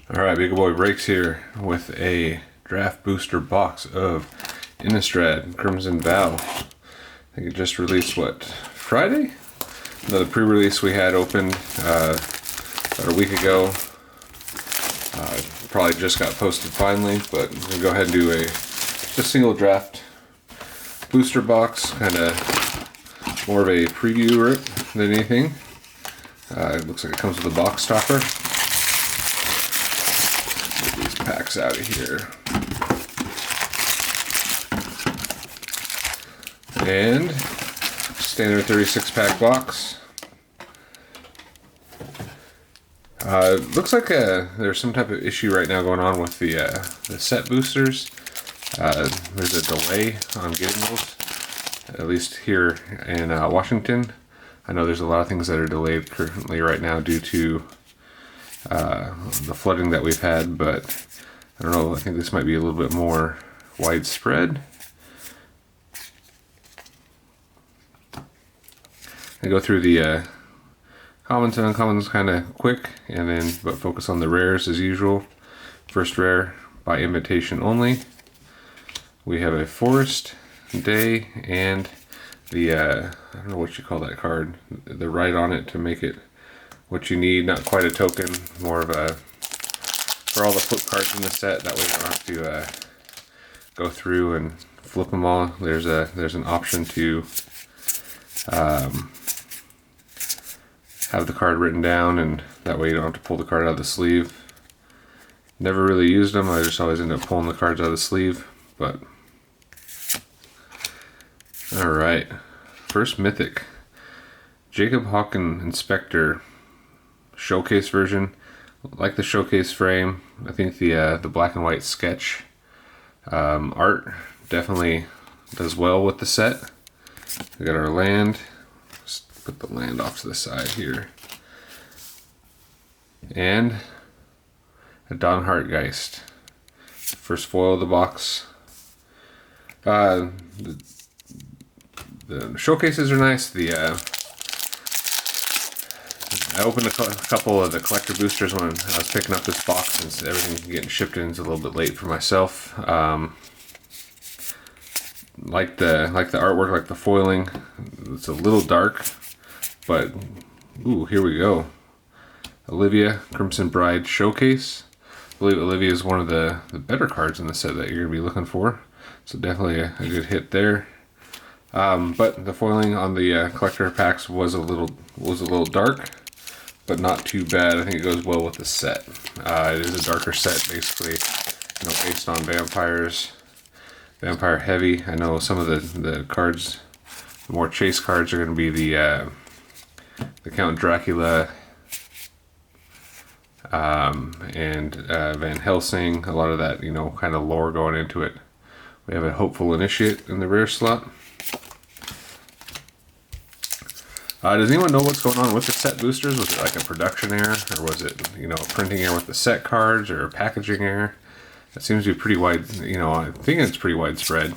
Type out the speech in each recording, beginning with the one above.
Alright, Big Boy Breaks here with a draft booster box of Innistrad Crimson Vow. I think it just released, what, Friday? No, the pre-release we had opened about a week ago. Probably just got posted finally, but we're going to go ahead and do a single draft booster box, kind of more of a preview rip than anything. It looks like it comes with a box topper. Get these packs out of here. And standard 36 pack box. Looks like there's some type of issue right now going on with the set boosters. There's a delay on getting those, at least here in Washington. I know there's a lot of things that are delayed currently right now due to the flooding that we've had, but I don't know, I think this might be a little bit more widespread. I go through the commons and uncommons kind of quick, and then but focus on the rares as usual. First rare, by invitation only. We have a Forest Day and the I don't know what you call that card, the right on it to make it what you need. Not quite a token, more of a for all the flip cards in the set. That way you don't have to go through and flip them all. There's an option to have the card written down, and that way you don't have to pull the card out of the sleeve. Never really used them. I just always end up pulling the cards out of the sleeve. But all right, first mythic, Jacob Hawken Inspector showcase version. Like the showcase frame. I think the black and white sketch art definitely does well with the set. We got our land. Just put the land off to the side here. And a Don Hartgeist. First foil of the box. The showcases are nice. I opened a couple of the collector boosters when I was picking up this box, since everything getting shipped in is a little bit late for myself. Like the artwork, like the foiling, it's a little dark, but ooh, here we go. Olivia Crimson Bride Showcase. I believe Olivia is one of the better cards in the set that you're gonna be looking for, so definitely a good hit there. But the foiling on the collector packs was a little dark, but not too bad. I think it goes well with the set. It is a darker set, basically, based on vampires. Vampire heavy. I know some of the cards, the more chase cards, are going to be the Count Dracula and Van Helsing. A lot of that, kind of lore going into it. We have a Hopeful Initiate in the rare slot. Does anyone know what's going on with the set boosters? Was it like a production error, or was it, a printing error with the set cards, or a packaging error? It seems to be pretty wide, I think it's pretty widespread,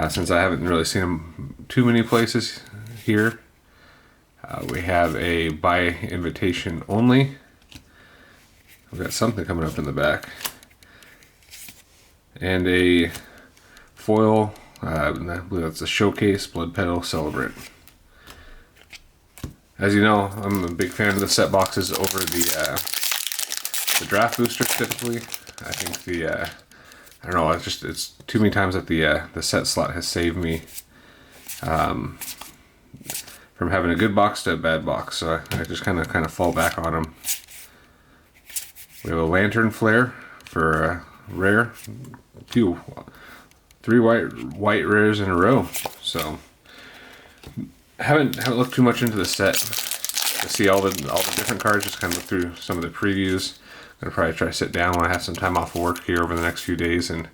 since I haven't really seen them too many places here. We have a by invitation only. We've got something coming up in the back. And a foil, I believe that's a showcase, Blood Petal Celebrant. As you know, I'm a big fan of the set boxes over the draft boosters typically. I think I don't know, it's too many times that the set slot has saved me from having a good box to a bad box, so I just kind of fall back on them. We have a Lantern Flare for rare, three white rares in a row. So haven't looked too much into the set to see all the different cards. Just kind of look through some of the previews. I'm gonna probably try to sit down when I have some time off of work here over the next few days and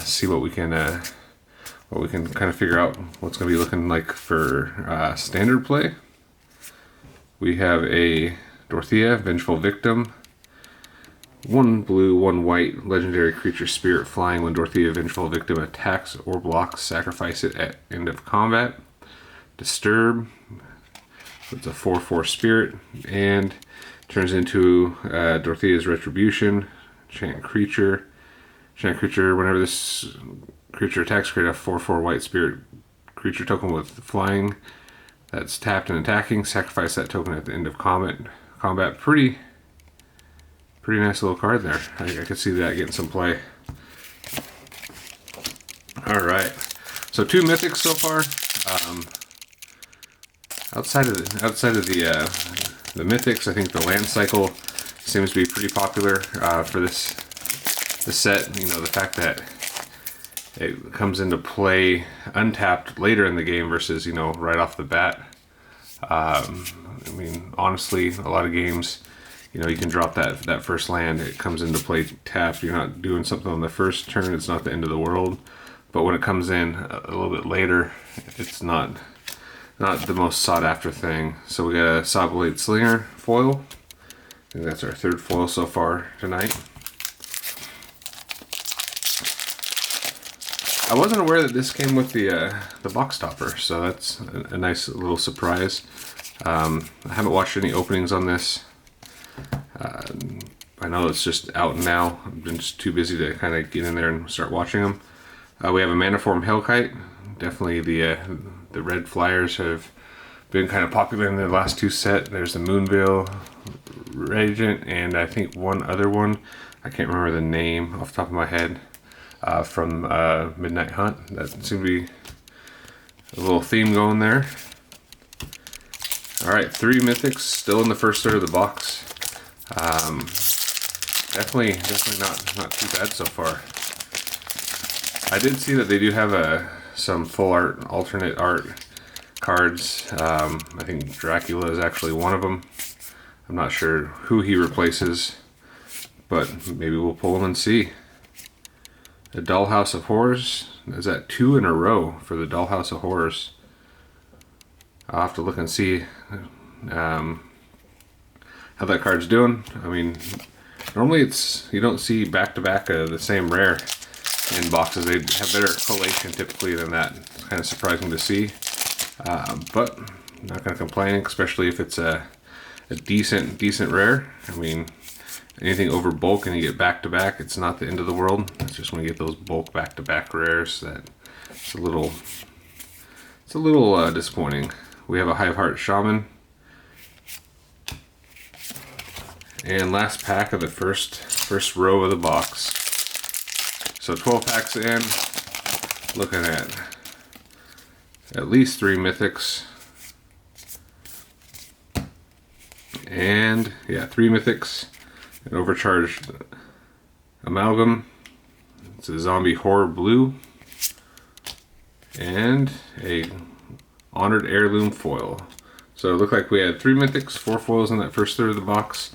see what we can kind of figure out what's gonna be looking like for standard play. We have a Dorothea, Vengeful Victim. 1 blue, 1 white, legendary creature spirit flying. When Dorothea, Vengeful Victim attacks or blocks, sacrifice it at end of combat. Disturb. It's a 4/4 spirit, and Turns into Dorothea's Retribution. Enchant creature. Enchant creature, whenever this creature attacks, create a 4/4 white spirit creature token with flying that's tapped and attacking. Sacrifice that token at the end of combat. Pretty nice little card there. I could see that getting some play. Alright. So 2 mythics so far. Outside of the mythics, I think the land cycle seems to be pretty popular for this set. You know, the fact that it comes into play untapped later in the game versus, you know, right off the bat. I mean, honestly, a lot of games, you know, you can drop that first land, it comes into play tapped. You're not doing something on the first turn, it's not the end of the world. But when it comes in a little bit later, it's not the most sought after thing. So we got a Sawblade Slinger foil. I think that's our 3rd foil so far tonight. I wasn't aware that this came with the box topper, so that's a nice little surprise. I haven't watched any openings on this. I know it's just out now. I've been just too busy to kind of get in there and start watching them. We have a Manaform Hellkite. Definitely the red flyers have been kind of popular in the last 2 sets. There's the Moonveil Regent and I think one other one. I can't remember the name off the top of my head. From Midnight Hunt. That seems to be a little theme going there. Alright, 3 mythics, still in the first third of the box. Definitely not too bad so far. I did see that they do have some full art, alternate art cards. I think Dracula is actually one of them. I'm not sure who he replaces, but maybe we'll pull them and see. The Dollhouse of Horrors. Is that 2 in a row for the Dollhouse of Horrors? I'll have to look and see how that card's doing. I mean, normally you don't see back-to-back the same rare in boxes. They have better collation typically than that. It's kind of surprising to see. But I'm not going to complain, especially if it's a decent rare. I mean, anything over bulk and you get back-to-back, it's not the end of the world. It's just when you get those bulk back-to-back rares that it's a little disappointing. We have a Hiveheart Shaman. And last pack of the first row of the box. So 12 packs in, looking at least 3 mythics. And yeah, 3 mythics. An overcharged amalgam. It's a zombie horror blue. And a honored heirloom foil. So it looked like we had 3 mythics, 4 foils in that first third of the box.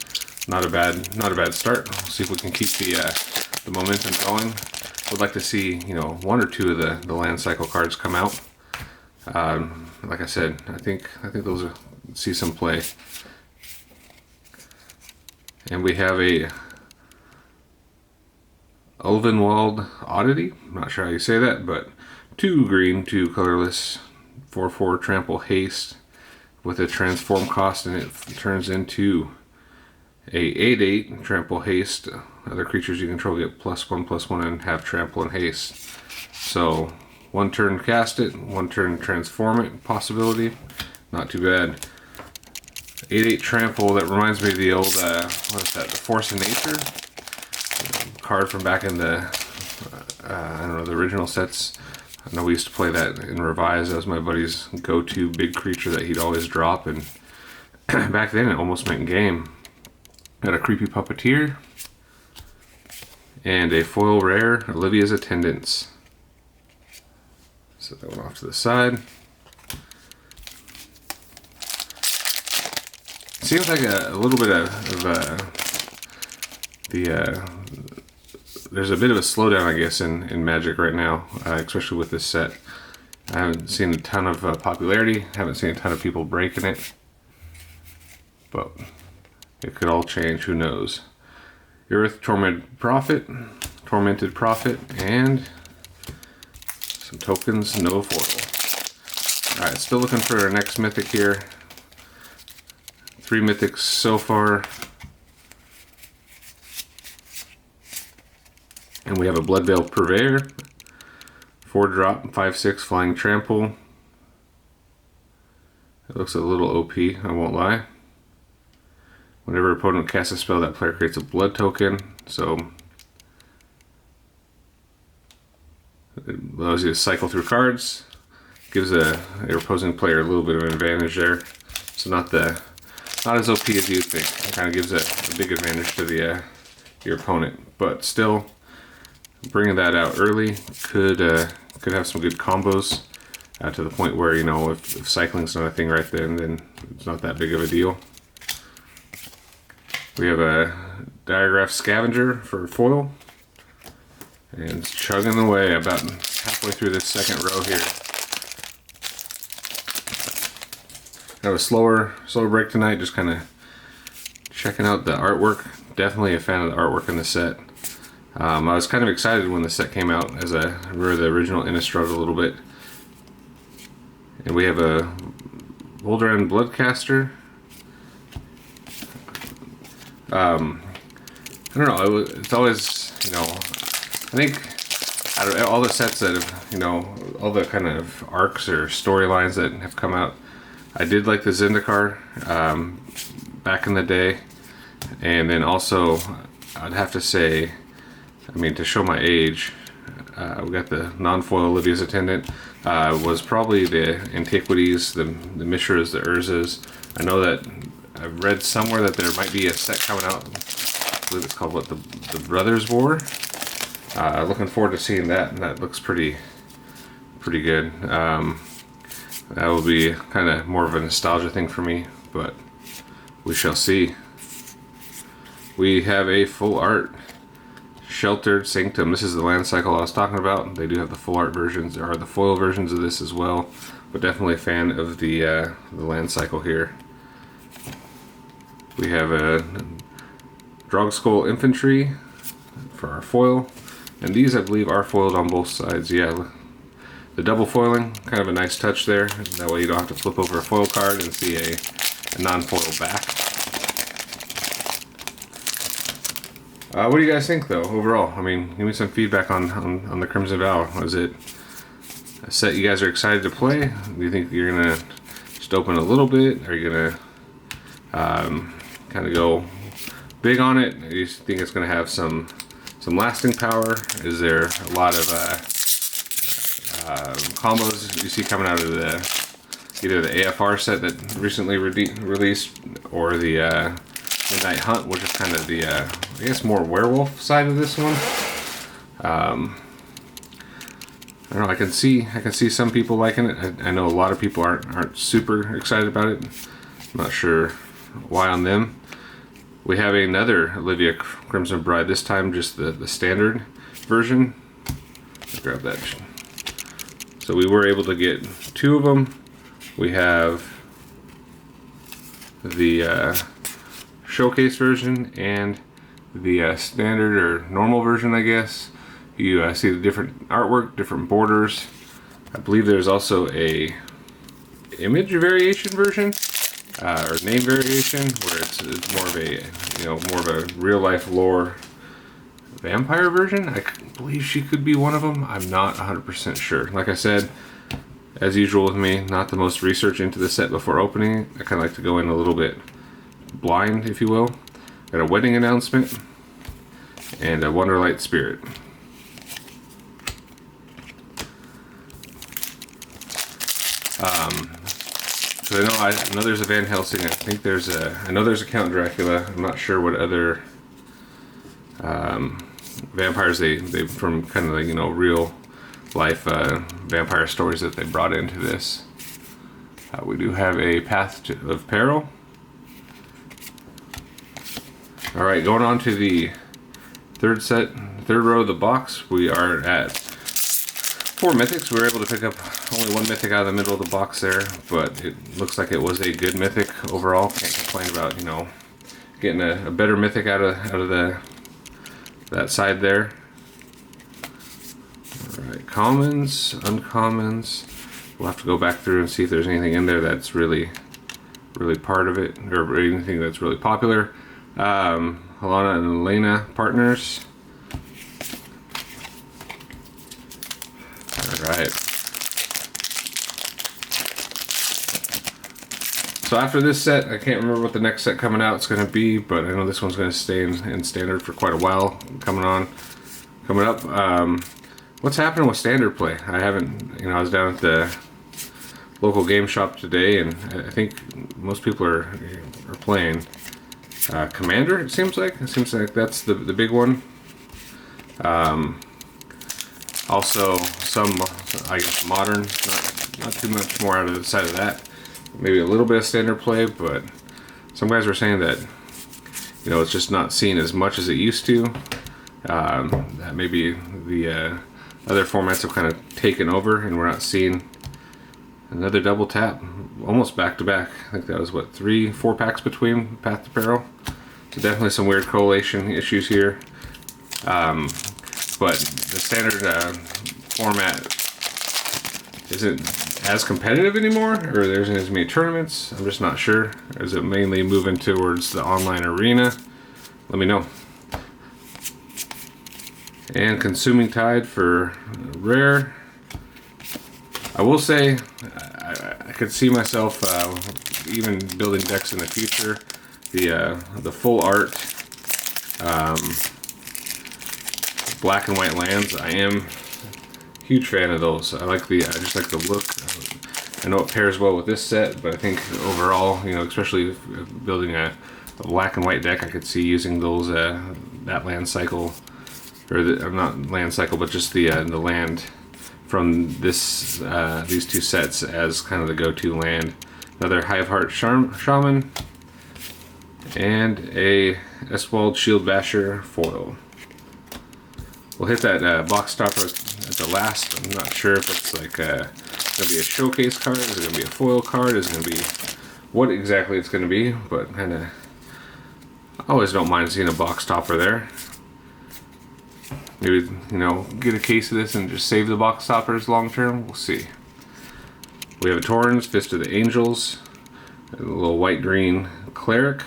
Not a bad start. We'll see if we can keep the momentum going. Would like to see, you know, 1 or 2 of the land cycle cards come out. Like I said, I think those will see some play. And we have a Ulvenwald Oddity. I'm not sure how you say that, but 2 green, 2 colorless, 4/4 trample haste with a transform cost, and it turns into a 8/8 trample haste. Other creatures you control get +1/+1 and have trample and haste. So 1 turn cast it, 1 turn transform it possibility. Not too bad. 8/8 trample, that reminds me of the old, what is that, the Force of Nature? Card from back in the, I don't know, the original sets. I know we used to play that in Revise. That was my buddy's go-to big creature that he'd always drop, and back then it almost meant game. Got a Creepy Puppeteer, and a foil rare, Olivia's Attendants. Set that one off to the side. Seems like a little bit there's a bit of a slowdown, I guess, in Magic right now, especially with this set. I haven't seen a ton of popularity, haven't seen a ton of people breaking it, but it could all change, who knows. Earth Tormented Prophet, and some tokens, no foil. Alright, still looking for our next mythic here. 3 mythics so far. And we have a Bloodveil Purveyor, 4-drop, 5/6 flying trample. It looks a little OP, I won't lie. Whenever opponent casts a spell, that player creates a blood token, so it allows you to cycle through cards. Gives your opposing player a little bit of an advantage there. So not as OP as you'd think. It kind of gives a big advantage to your opponent, but still bringing that out early could have some good combos. To the point where, you know, if cycling's not a thing right then it's not that big of a deal. We have a Diagraph Scavenger for foil. And it's chugging away about halfway through this second row here. Have a slower break tonight, just kind of checking out the artwork. Definitely a fan of the artwork in the set. I was kind of excited when the set came out, as I remember the original Innistrad a little bit. And we have a Vol'dran Bloodcaster. I don't know, it's always, you know, I think out of all the sets that have, you know, all the kind of arcs or storylines that have come out, I did like the Zendikar back in the day. And then also, I'd have to say, I mean, to show my age, we got the non-foil Olivia's Attendant. Was probably the Antiquities, the Mishras, the Urzas. I know that I've read somewhere that there might be a set coming out. I believe it's called the Brothers War. Looking forward to seeing that, and that looks pretty good. That will be kind of more of a nostalgia thing for me, but we shall see. We have a full art Sheltered Sanctum. This is the land cycle I was talking about. They do have the full art versions, or the foil versions of this as well, but definitely a fan of the land cycle here. We have a Drogskull Infantry for our foil, and these I believe are foiled on both sides. Yeah, the double foiling, kind of a nice touch there. That way you don't have to flip over a foil card and see a non-foil back. What do you guys think, though, overall? I mean, give me some feedback on the Crimson Vow. Is it a set you guys are excited to play? Do you think you're going to just open a little bit? Are you going to kind of go big on it? Do you think it's going to have some lasting power? Is there a lot of combos you see coming out of either the AFR set that recently released, or the Midnight Hunt, which is kind of the, I guess, more werewolf side of this one. I don't know. I can see some people liking it. I know a lot of people aren't super excited about it. I'm not sure why on them. We have another Olivia Crimson Bride. This time, just the standard version. Let's grab that. So we were able to get 2 of them. We have the showcase version and the standard or normal version, I guess. You see the different artwork, different borders. I believe there's also a image variation version, or name variation, where it's more of a, you know, more of a real life lore vampire version. I believe she could be one of them. I'm not 100% sure. Like I said, as usual with me, not the most research into the set before opening. I kind of like to go in a little bit blind, if you will. Got a wedding announcement and a Wonderlight Spirit. So I know there's a Van Helsing. I know there's a Count Dracula. I'm not sure what other vampires they from kind of, you know, real life vampire stories that they brought into this. We do have a Path of Peril. Alright, going on to the third row of the box. We are at 4 mythics. We were able to pick up only 1 mythic out of the middle of the box there, but it looks like it was a good mythic overall. Can't complain about, you know, getting a better mythic out of that side there. Alright, commons, uncommons. We'll have to go back through and see if there's anything in there that's really part of it, or anything that's really popular. Helena and Elena partners. Alright. So after this set, I can't remember what the next set coming out is going to be, but I know this one's going to stay in standard for quite a while. Coming up. What's happening with standard play? I haven't, I was down at the local game shop today, and I think most people are playing Commander. It seems like that's the big one. Also, some, I guess, modern. Not too much more out of the side of that. Maybe a little bit of standard play, but some guys were saying that it's just not seen as much as it used to. That maybe the other formats have kind of taken over, and we're not seeing another double tap almost back to back. I think that was what, 3-4 packs between Path to Peril. So definitely some weird correlation issues here. But the standard format isn't as competitive anymore, or there isn't as many tournaments. I'm just not sure. Is it mainly moving towards the online arena? Let me know. And Consuming Tide for rare. I will say I could see myself even building decks in the future. The full art black and white lands, I am a huge fan of those. I like I just like the look. I know it pairs well with this set, but I think overall, especially building a black and white deck, I could see using those that land cycle, or not land cycle, but just the land from these two sets as kind of the go-to land. Another Hiveheart Shaman, and a Eswald Shield Basher foil. We'll hit that box topper at the last. I'm not sure if it's like going to be a showcase card, is it going to be a foil card, is it going to be what exactly it's going to be, but kind of, I always don't mind seeing a box topper there. Maybe, get a case of this and just save the box toppers long term. We'll see. We have a Torrens, Fist of the Angels, a little white-green Cleric.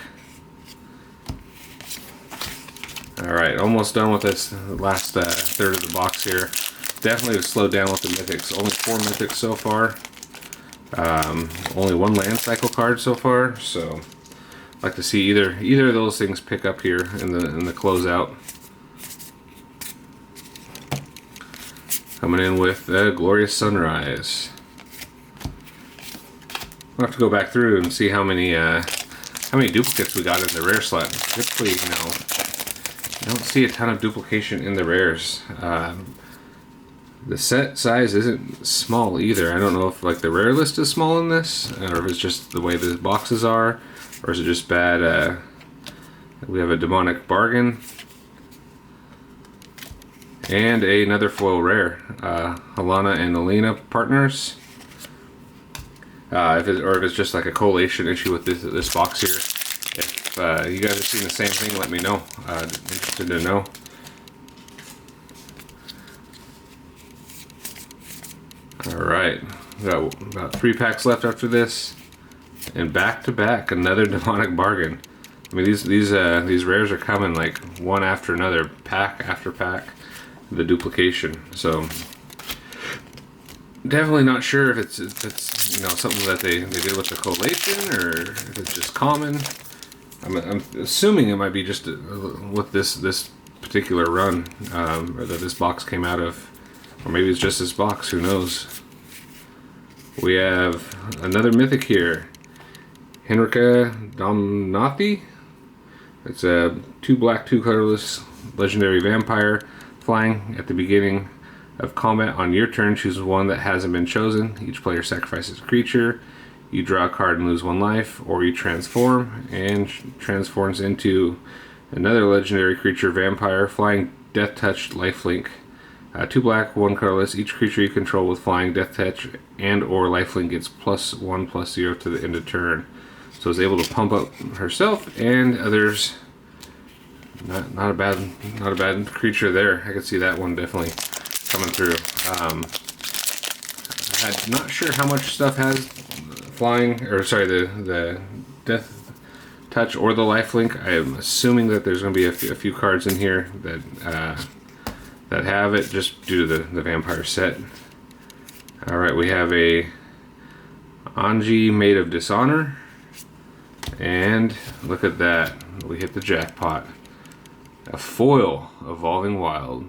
Alright, almost done with this last third of the box here. Definitely have slowed down with the mythics. Only 4 mythics so far. Only 1 land cycle card so far, so I'd like to see either of those things pick up here in the closeout. Coming in with Glorious Sunrise. We'll have to go back through and see how many duplicates we got in the rare slot. Typically, I don't see a ton of duplication in the rares. The set size isn't small either. I don't know if like the rare list is small in this, or if it's just the way the boxes are, or is it just bad? We have a Demonic Bargain. And another foil rare, Alana and Alina Partners. If it's just like a collation issue with this box here. If you guys are seeing the same thing, let me know. Interested to know. Alright, got about 3 packs left after this. And back to back, another Demonic Bargain. I mean, these rares are coming like one after another, pack after pack. The duplication. So definitely not sure if it's something that they did with the collation, or if it's just common. I'm assuming it might be just with this particular run, or that this box came out of, or maybe it's just this box. Who knows? We have another mythic here, Henrika Domnathi. It's a 2 black, 2 colorless legendary vampire. Flying at the beginning of combat on your turn, choose one that hasn't been chosen. Each player sacrifices a creature. You draw a card and lose 1 life, or you transform and transforms into another legendary creature, vampire, flying, death touch, lifelink. 2 black, 1 colorless. Each creature you control with flying, death touch, and or lifelink gets +1/+0 to the end of turn. So it's able to pump up herself and others. Not a bad creature there. I could see that one definitely coming through. I'm not sure how much stuff has flying, or sorry, the death touch or the lifelink. I am assuming that there's going to be a few cards in here that have it, just due to the vampire set. Alright, we have a Anji Made of Dishonor. And look at that. We hit the jackpot. A foil Evolving Wild.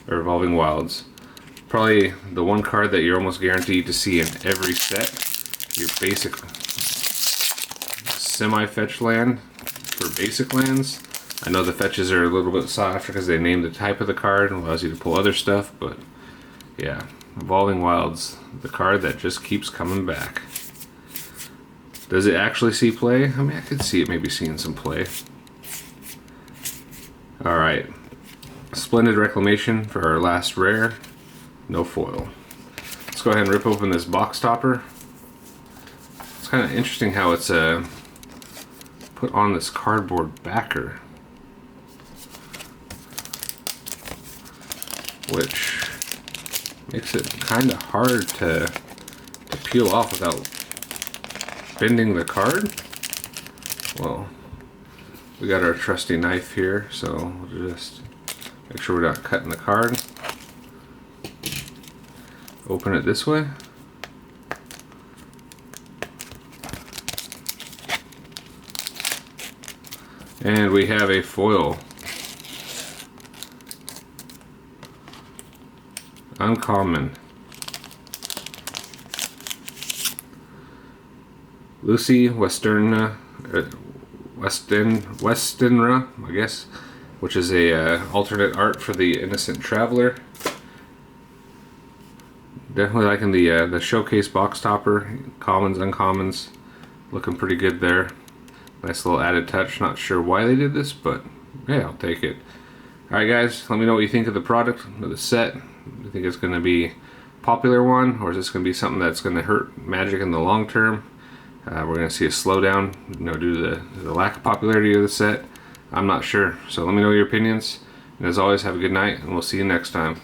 Or Evolving Wilds. Probably the one card that you're almost guaranteed to see in every set. Your basic semi-fetch land for basic lands. I know the fetches are a little bit softer because they named the type of the card and allows you to pull other stuff, but yeah, Evolving Wilds, the card that just keeps coming back. Does it actually see play? I mean, I could see it maybe seeing some play. Alright, Splendid Reclamation for our last rare. No foil. Let's go ahead and rip open this box topper. It's kind of interesting how it's put on this cardboard backer, which makes it kind of hard to peel off without bending the card. Well, we got our trusty knife here, so we'll just make sure we're not cutting the card. Open it this way. And we have a foil. Uncommon. Lucy Westenra, I guess, which is a alternate art for the Innocent Traveler. Definitely liking the showcase box topper. Commons, uncommons, looking pretty good there. Nice little added touch. Not sure why they did this, but yeah, I'll take it. Alright guys, let me know what you think of the product, of the set. Do you think it's going to be a popular one, or is this going to be something that's going to hurt Magic in the long term? We're going to see a slowdown, due to the lack of popularity of the set. I'm not sure, so let me know your opinions. And as always, have a good night, and we'll see you next time.